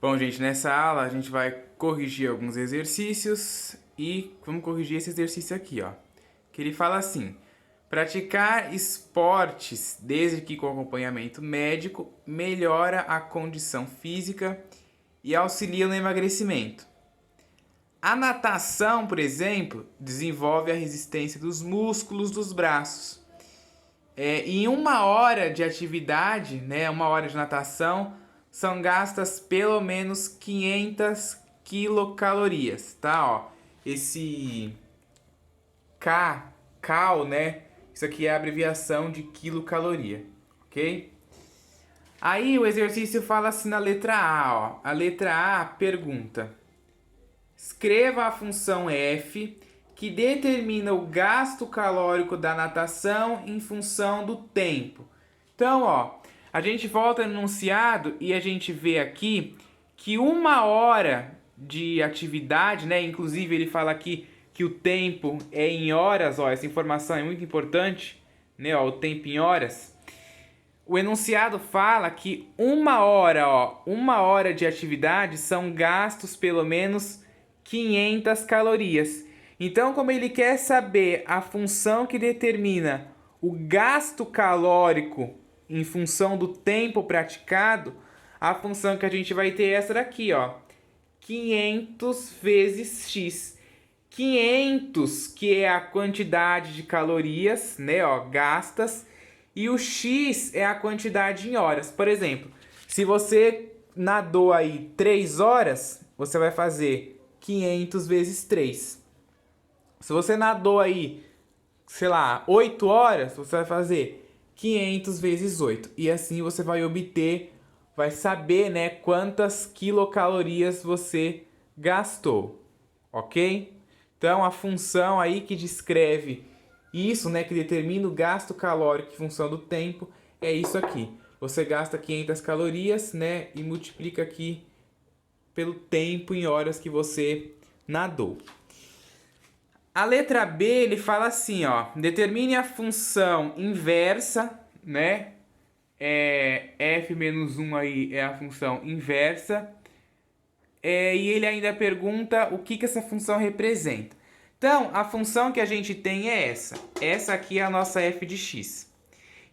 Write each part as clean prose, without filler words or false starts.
Bom, gente, nessa aula a gente vai corrigir alguns exercícios e vamos corrigir esse exercício aqui, ó. Que ele fala assim: praticar esportes, desde que com acompanhamento médico, melhora a condição física e auxilia no emagrecimento. A natação, por exemplo, desenvolve a resistência dos músculos dos braços. Em 1 hora de atividade, né, 1 hora de natação, são gastas pelo menos 500 quilocalorias, tá? Ó, esse cal, né? Isso aqui é a abreviação de quilocaloria, ok? Aí o exercício fala assim na letra A, ó. A letra A pergunta: escreva a função f que determina o gasto calórico da natação em função do tempo. Então, ó, a gente volta no enunciado e a gente vê aqui que 1 hora de atividade, né? Inclusive ele fala aqui que o tempo é em horas, ó, essa informação é muito importante, né? Ó, o tempo em horas. O enunciado fala que 1 hora de atividade são gastos pelo menos 500 calorias. Então, como ele quer saber a função que determina o gasto calórico em função do tempo praticado, a função que a gente vai ter é essa daqui, ó. 500 vezes x. 500, que é a quantidade de calorias, né, ó, gastas, e o x é a quantidade em horas. Por exemplo, se você nadou aí 3 horas, você vai fazer 500 vezes 3. Se você nadou aí, sei lá, 8 horas, você vai fazer 500 vezes 8. E assim você vai obter, vai saber, né, quantas quilocalorias você gastou, ok? Então, a função aí que descreve isso, né, que determina o gasto calórico em função do tempo, é isso aqui. Você gasta 500 calorias, né, e multiplica aqui pelo tempo em horas que você nadou. A letra B, ele fala assim, ó, determine a função inversa, né? F menos 1 aí é a função inversa. E ele ainda pergunta o que essa função representa. Então, a função que a gente tem é essa. Essa aqui é a nossa f de x.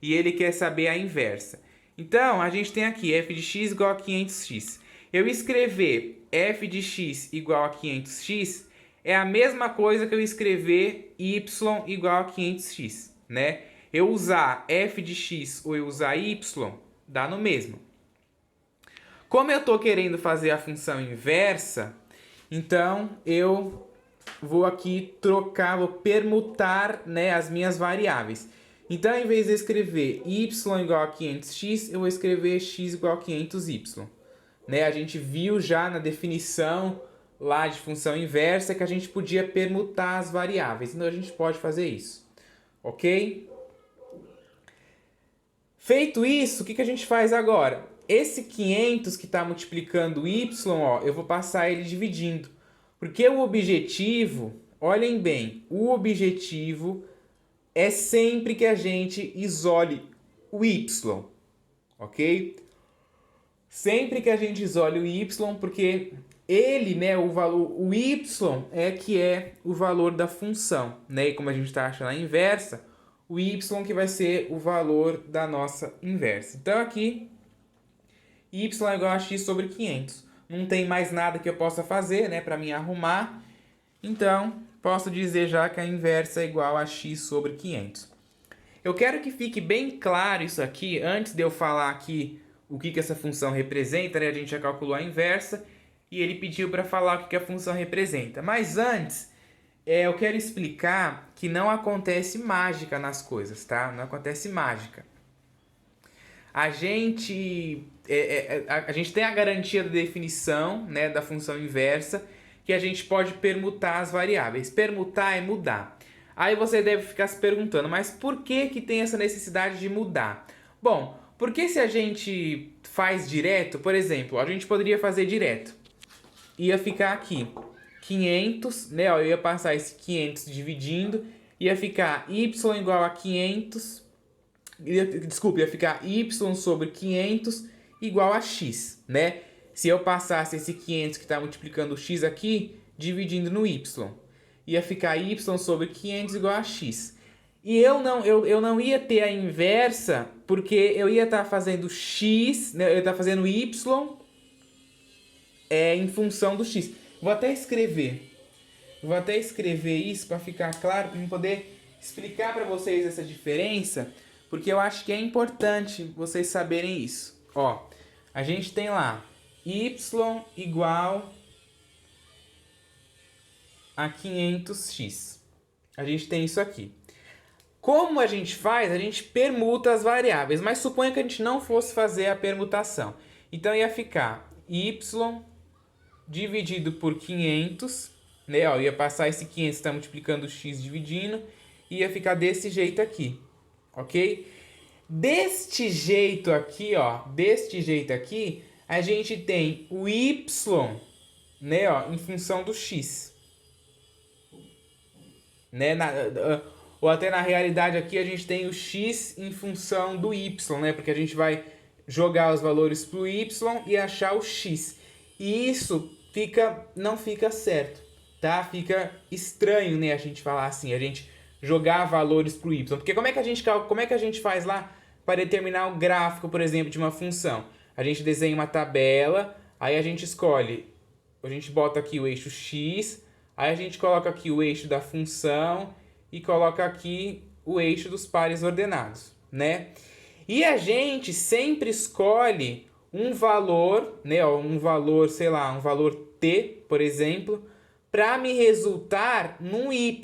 E ele quer saber a inversa. Então, a gente tem aqui f de x igual a 500x. Eu escrever f de x igual a 500x é a mesma coisa que eu escrever y igual a 500x, né? Eu usar f de x ou eu usar y, dá no mesmo. Como eu estou querendo fazer a função inversa, então eu vou aqui trocar, vou permutar, né, as minhas variáveis. Então, em vez de escrever y igual a 500x, eu vou escrever x igual a 500y. Né? A gente viu já na definição lá de função inversa que a gente podia permutar as variáveis. Então, a gente pode fazer isso. Ok? Feito isso, o que a gente faz agora? Esse 500 que está multiplicando y, ó, eu vou passar ele dividindo. Porque o objetivo, olhem bem, o objetivo é sempre que a gente isole o y, ok? Sempre que a gente isole o y, porque ele, né, o valor, o y é que é o valor da função, né? E como a gente está achando a inversa, o y que vai ser o valor da nossa inversa. Então aqui, y é igual a x sobre 500. Não tem mais nada que eu possa fazer, né, para me arrumar. Então, posso dizer já que a inversa é igual a x sobre 500. Eu quero que fique bem claro isso aqui, antes de eu falar aqui o que essa função representa, né? A gente já calculou a inversa e ele pediu para falar o que a função representa. Mas antes, eu quero explicar que não acontece mágica nas coisas, tá? Não acontece mágica. A gente tem a garantia da definição, né, da função inversa, que a gente pode permutar as variáveis. Permutar é mudar. Aí você deve ficar se perguntando, mas por que tem essa necessidade de mudar? Bom, porque se a gente faz direto, por exemplo, a gente poderia fazer direto. Ia ficar aqui 500, né? Ó, eu ia passar esse 500 dividindo, ia ficar y igual a 500, ia ficar y sobre 500 igual a x, né? se eu passasse esse 500 que está multiplicando o x aqui, dividindo no y. Ia ficar y sobre 500 igual a x. E eu não ia ter a inversa, porque eu ia estar fazendo x, né, eu ia estar fazendo y em função do x. Vou até escrever isso para ficar claro, para eu poder explicar para vocês essa diferença, porque eu acho que é importante vocês saberem isso. Ó, a gente tem lá y igual a 500x. A gente tem isso aqui. Como a gente faz? A gente permuta as variáveis, mas suponha que a gente não fosse fazer a permutação. Então ia ficar y dividido por 500, né? Ó, ia passar esse 500, está multiplicando o x dividindo, e ia ficar desse jeito aqui, ok? Deste jeito aqui, ó, a gente tem o y, né, ó, em função do x. Né? Ou até na realidade aqui a gente tem o x em função do y, né? Porque a gente vai jogar os valores para o y e achar o x. E isso não fica certo, tá? Fica estranho, né, a gente falar assim, a gente jogar valores para o y. Porque como é que a gente faz lá para determinar o gráfico, por exemplo, de uma função? A gente desenha uma tabela, aí a gente bota aqui o eixo x, aí a gente coloca aqui o eixo da função e coloca aqui o eixo dos pares ordenados, né? E a gente sempre escolhe um valor, né, um valor, sei lá, um valor t, por exemplo, para me resultar num y,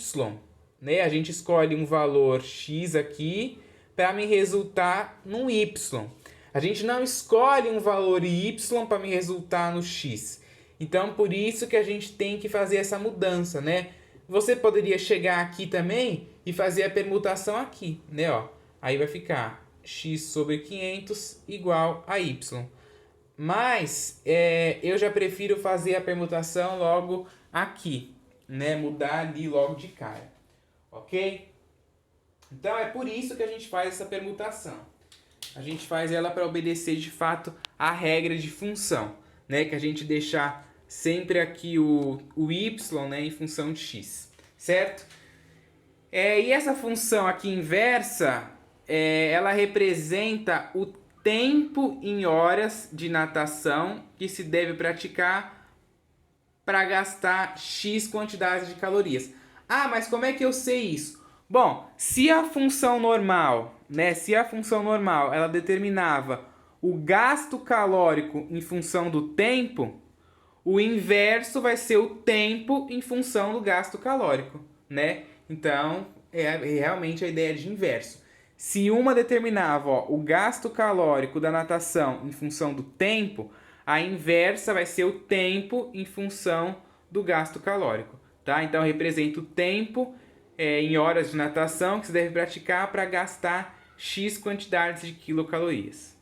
né? A gente escolhe um valor x aqui para me resultar num y. A gente não escolhe um valor y para me resultar no x. Então, por isso que a gente tem que fazer essa mudança, né? Você poderia chegar aqui também e fazer a permutação aqui, né? Ó, aí vai ficar x sobre 500 igual a y. Mas eu já prefiro fazer a permutação logo aqui, né? Mudar ali logo de cara, ok? Então é por isso que a gente faz essa permutação. A gente faz ela para obedecer de fato a regra de função, né? Que a gente deixar sempre aqui o y, né, em função de x, certo? E essa função aqui inversa, ela representa o tempo em horas de natação que se deve praticar para gastar x quantidades de calorias. Ah, mas como é que eu sei isso? Bom, se a função normal, né, ela determinava o gasto calórico em função do tempo, o inverso vai ser o tempo em função do gasto calórico, né? Então, realmente a ideia de inverso. Se uma determinava, ó, o gasto calórico da natação em função do tempo, a inversa vai ser o tempo em função do gasto calórico, tá? Então, representa o tempo em horas de natação que se deve praticar para gastar X quantidades de quilocalorias.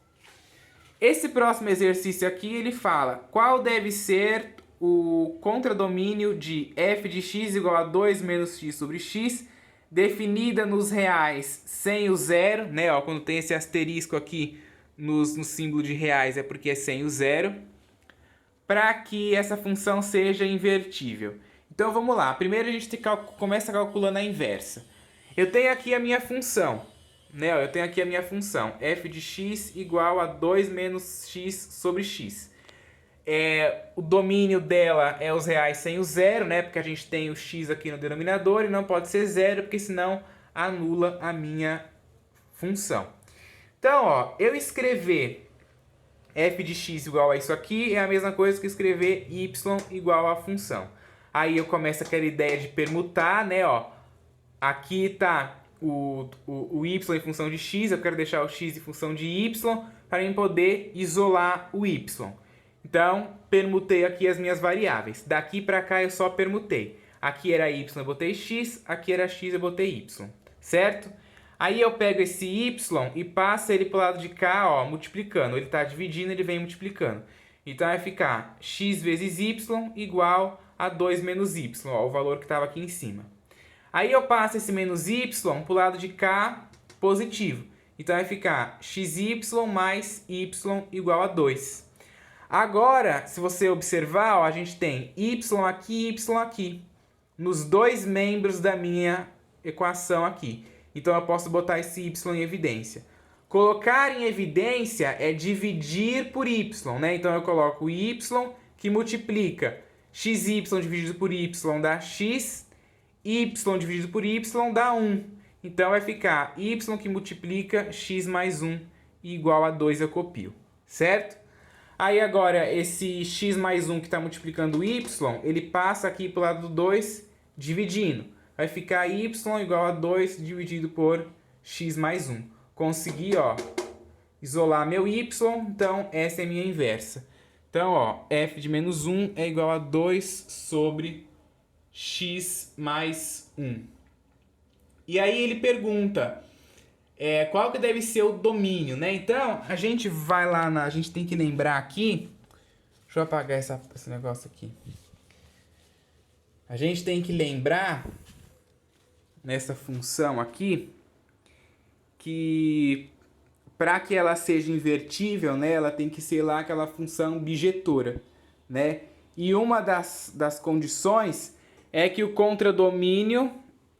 Esse próximo exercício aqui, ele fala qual deve ser o contradomínio de f de x igual a 2 menos x sobre x, definida nos reais sem o zero, né? Ó, quando tem esse asterisco aqui no símbolo de reais é porque é sem o zero, para que essa função seja invertível. Então vamos lá, primeiro a gente começa calculando a inversa. Eu tenho aqui a minha função, né? Eu tenho aqui a minha função, f de x igual a 2 menos x sobre x. O domínio dela é os reais sem o zero, né? Porque a gente tem o x aqui no denominador e não pode ser zero, porque senão anula a minha função. Então, ó, eu escrever f de x igual a isso aqui é a mesma coisa que escrever y igual à função. Aí eu começo aquela ideia de permutar, né? Ó, aqui está o y em função de x, eu quero deixar o x em função de y para eu poder isolar o y. Então, permutei aqui as minhas variáveis. Daqui para cá eu só permutei. Aqui era y, eu botei x, aqui era x, eu botei y, certo? Aí eu pego esse y e passo ele para o lado de cá, ó, multiplicando. Ele está dividindo, ele vem multiplicando. Então vai ficar x vezes y igual a 2 menos y, ó, o valor que estava aqui em cima. Aí eu passo esse menos y para o lado de cá positivo. Então vai ficar xy mais y igual a 2. Agora, se você observar, ó, a gente tem y aqui e y aqui, nos dois membros da minha equação aqui. Então eu posso botar esse y em evidência. Colocar em evidência é dividir por y, né? Então eu coloco y que multiplica xy dividido por y dá x, y dividido por y dá 1. Então vai ficar y que multiplica x mais 1 igual a 2, eu copio, certo? Aí agora esse x mais 1 que está multiplicando o y, ele passa aqui para o lado do 2 dividindo. Vai ficar y igual a 2 dividido por x mais 1. Consegui, ó, isolar meu y, então essa é a minha inversa. Então, ó, f de menos 1 é igual a 2 sobre x mais 1. E aí ele pergunta, qual que deve ser o domínio, né? Então, a gente vai lá, a gente tem que lembrar aqui, deixa eu apagar esse negócio aqui. A gente tem que lembrar, nessa função aqui, que para que ela seja invertível, né, ela tem que ser lá aquela função bijetora, né? E uma das condições é que o contradomínio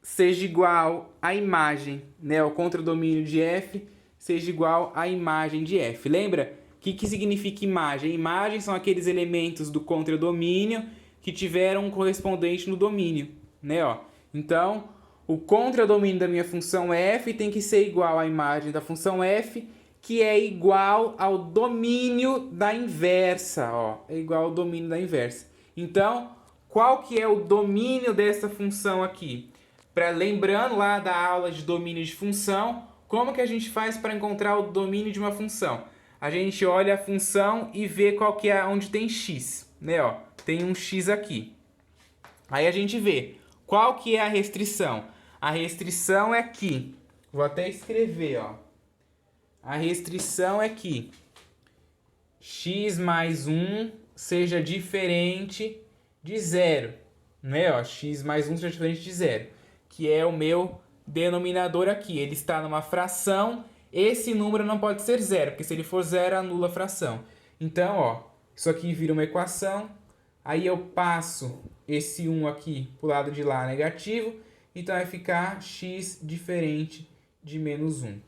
seja igual à imagem, né? O contradomínio de f seja igual à imagem de f. Lembra? O que significa imagem? Imagem são aqueles elementos do contradomínio que tiveram um correspondente no domínio, né? Ó. Então, o contradomínio da minha função f tem que ser igual à imagem da função f, que é igual ao domínio da inversa. Ó. É igual ao domínio da inversa. Então, qual que é o domínio dessa função aqui? Lembrando lá da aula de domínio de função, como que a gente faz para encontrar o domínio de uma função? A gente olha a função e vê qual que é onde tem x, né? Ó, tem um x aqui. Aí a gente vê qual que é a restrição. A restrição é que, vou até escrever, ó. A restrição é que x mais 1 seja diferente de 0, né? Ó, x mais 1 seja diferente de 0, que é o meu denominador aqui. Ele está numa fração, esse número não pode ser 0, porque se ele for 0, anula a fração. Então, ó, isso aqui vira uma equação, aí eu passo esse 1 aqui para o lado de lá negativo, então vai ficar x diferente de menos 1,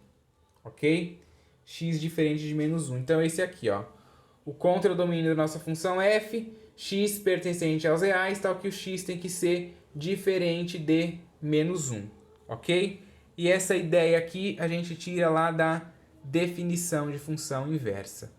ok? X diferente de menos 1. Então esse aqui, ó, o contradomínio da nossa função f, x pertencente aos reais, tal que o x tem que ser diferente de menos 1, ok? E essa ideia aqui a gente tira lá da definição de função inversa.